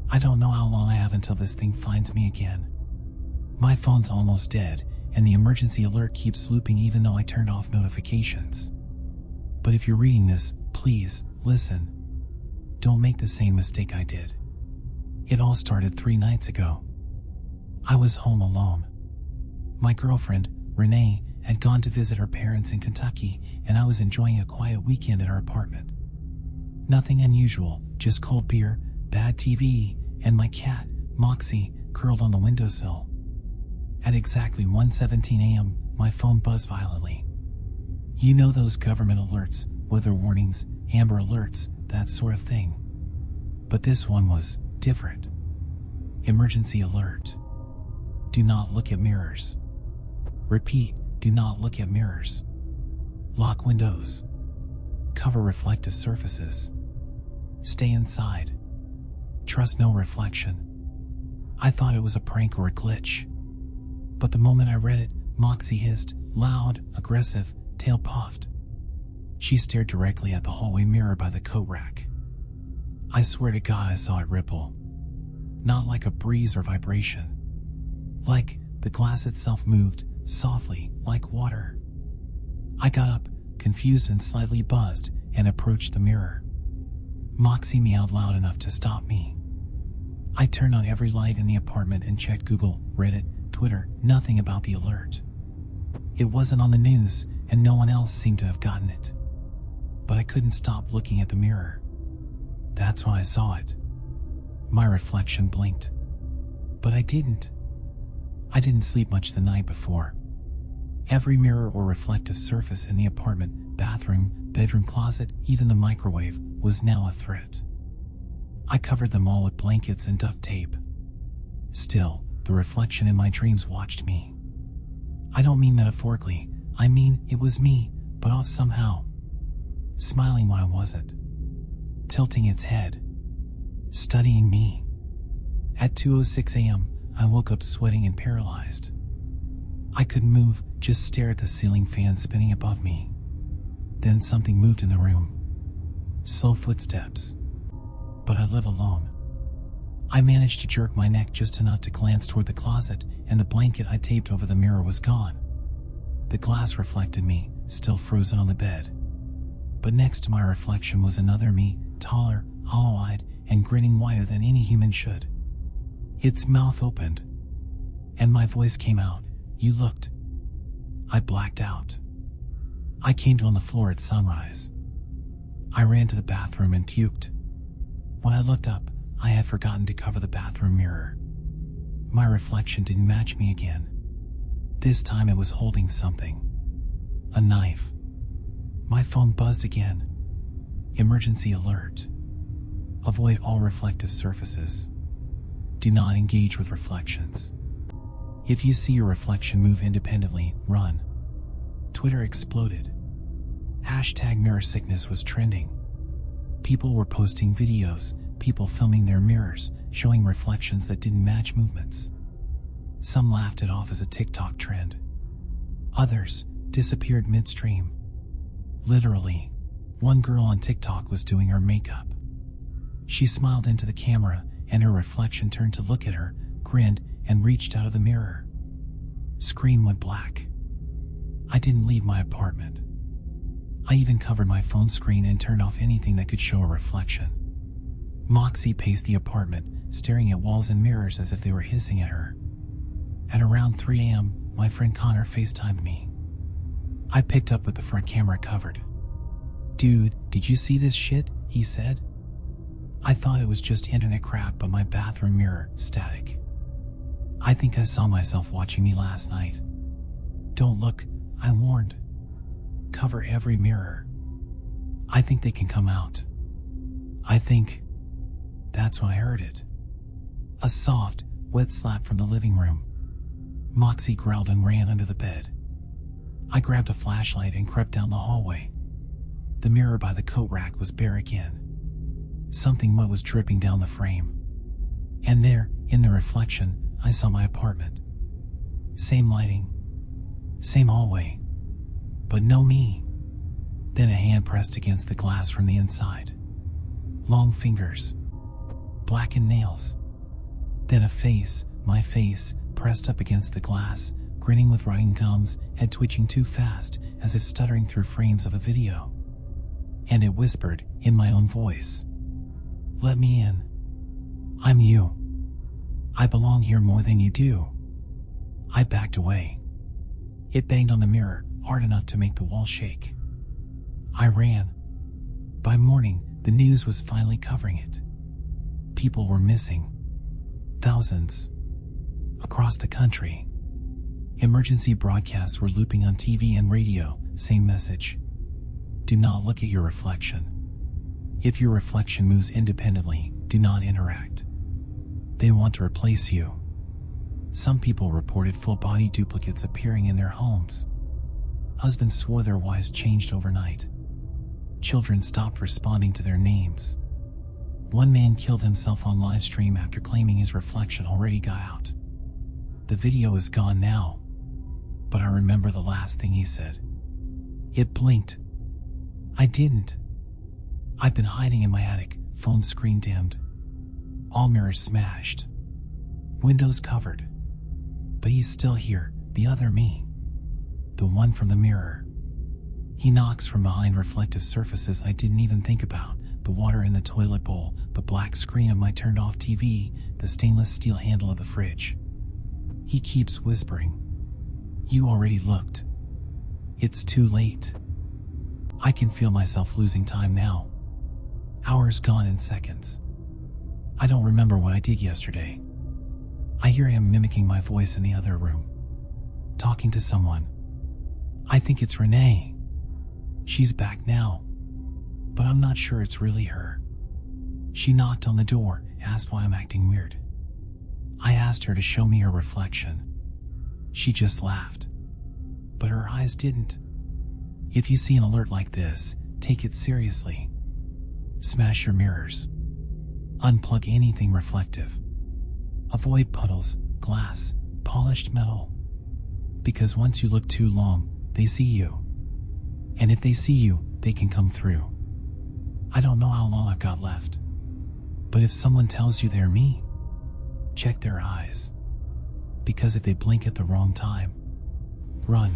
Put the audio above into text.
I don't know how long I have until this thing finds me again. My phone's almost dead, and the emergency alert keeps looping even though I turned off notifications. But if you're reading this, please, listen. Don't make the same mistake I did. It all started 3 nights ago. I was home alone. My girlfriend, Renee, had gone to visit her parents in Kentucky, and I was enjoying a quiet weekend at our apartment. Nothing unusual, just cold beer, bad TV, and my cat, Moxie, curled on the windowsill. At exactly 1:17 a.m., my phone buzzed violently. You know those government alerts, weather warnings, Amber alerts, that sort of thing. But this one was different. Emergency alert. Do not look at mirrors. Repeat, do not look at mirrors. Lock windows. Cover reflective surfaces. Stay inside. Trust no reflection. I thought it was a prank or a glitch. But the moment I read it, Moxie hissed, loud, aggressive, tail puffed. She stared directly at the hallway mirror by the coat rack. I swear to God I saw it ripple. Not like a breeze or vibration. Like the glass itself moved, softly, like water. I got up, confused and slightly buzzed, and approached the mirror. Moxie meowed loud enough to stop me. I turned on every light in the apartment and checked Google, Reddit, Twitter, nothing about the alert. It wasn't on the news, and no one else seemed to have gotten it. But I couldn't stop looking at the mirror. That's when I saw it. My reflection blinked. But I didn't. I didn't sleep much the night before. Every mirror or reflective surface in the apartment, bathroom, bedroom closet, even the microwave, was now a threat. I covered them all with blankets and duct tape. Still, the reflection in my dreams watched me. I don't mean metaphorically, I mean it was me, but off somehow. Smiling when I wasn't. Tilting its head. Studying me. At 2:06 a.m., I woke up sweating and paralyzed. I couldn't move, just stare at the ceiling fan spinning above me. Then something moved in the room. Slow footsteps. But I live alone. I managed to jerk my neck just enough to glance toward the closet, and the blanket I taped over the mirror was gone. The glass reflected me, still frozen on the bed. But next to my reflection was another me, taller, hollow-eyed, and grinning wider than any human should. Its mouth opened, and my voice came out, "You looked." I blacked out. I came to on the floor at sunrise. I ran to the bathroom and puked. When I looked up, I had forgotten to cover the bathroom mirror. My reflection didn't match me again. This time it was holding something. A knife. My phone buzzed again. Emergency alert. Avoid all reflective surfaces. Do not engage with reflections. If you see your reflection move independently, run. Twitter exploded. #mirror sickness was trending. People were posting videos, people filming their mirrors, showing reflections that didn't match movements. Some laughed it off as a TikTok trend. Others disappeared midstream. Literally, one girl on TikTok was doing her makeup. She smiled into the camera, and her reflection turned to look at her, grinned, and reached out of the mirror. Screen went black. I didn't leave my apartment. I even covered my phone screen and turned off anything that could show a reflection. Moxie paced the apartment, staring at walls and mirrors as if they were hissing at her. At around 3 a.m., my friend Connor FaceTimed me. I picked up with the front camera covered. "Dude, did you see this shit?" he said. I thought it was just internet crap, but my bathroom mirror, static. "I think I saw myself watching me last night." "Don't look," I warned. "Cover every mirror. I think they can come out." I think. That's when I heard it. A soft, wet slap from the living room. Moxie growled and ran under the bed. I grabbed a flashlight and crept down the hallway. The mirror by the coat rack was bare again. Something wet was dripping down the frame. And there, in the reflection, I saw my apartment. Same lighting. Same hallway. But no me. Then a hand pressed against the glass from the inside. Long fingers. blackened nails. Then a face, my face, pressed up against the glass, grinning with rotting gums, head twitching too fast, as if stuttering through frames of a video. And it whispered, in my own voice, "Let me in. I'm you. I belong here more than you do." I backed away. It banged on the mirror, hard enough to make the wall shake. I ran. By morning, the news was finally covering it. People were missing. Thousands. Across the country. Emergency broadcasts were looping on TV and radio, same message. Do not look at your reflection. If your reflection moves independently, do not interact. They want to replace you. Some people reported full-body duplicates appearing in their homes. Husbands swore their wives changed overnight. Children stopped responding to their names. One man killed himself on live stream after claiming his reflection already got out. The video is gone now, but I remember the last thing he said. It blinked. I didn't. I've been hiding in my attic, phone screen dimmed. All mirrors smashed. Windows covered. But he's still here, the other me. The one from the mirror. He knocks from behind reflective surfaces I didn't even think about. The water in the toilet bowl, the black screen of my turned off TV, the stainless steel handle of the fridge. He keeps whispering. You already looked. It's too late. I can feel myself losing time now. Hours gone in seconds. I don't remember what I did yesterday. I hear him mimicking my voice in the other room. Talking to someone. I think it's Renee. She's back now. But I'm not sure it's really her. She knocked on the door, asked why I'm acting weird. I asked her to show me her reflection. She just laughed. But her eyes didn't. If you see an alert like this, take it seriously. Smash your mirrors. Unplug anything reflective. Avoid puddles, glass, polished metal. Because once you look too long, they see you. And if they see you, they can come through. I don't know how long I've got left. But if someone tells you they're me, check their eyes. Because if they blink at the wrong time, run.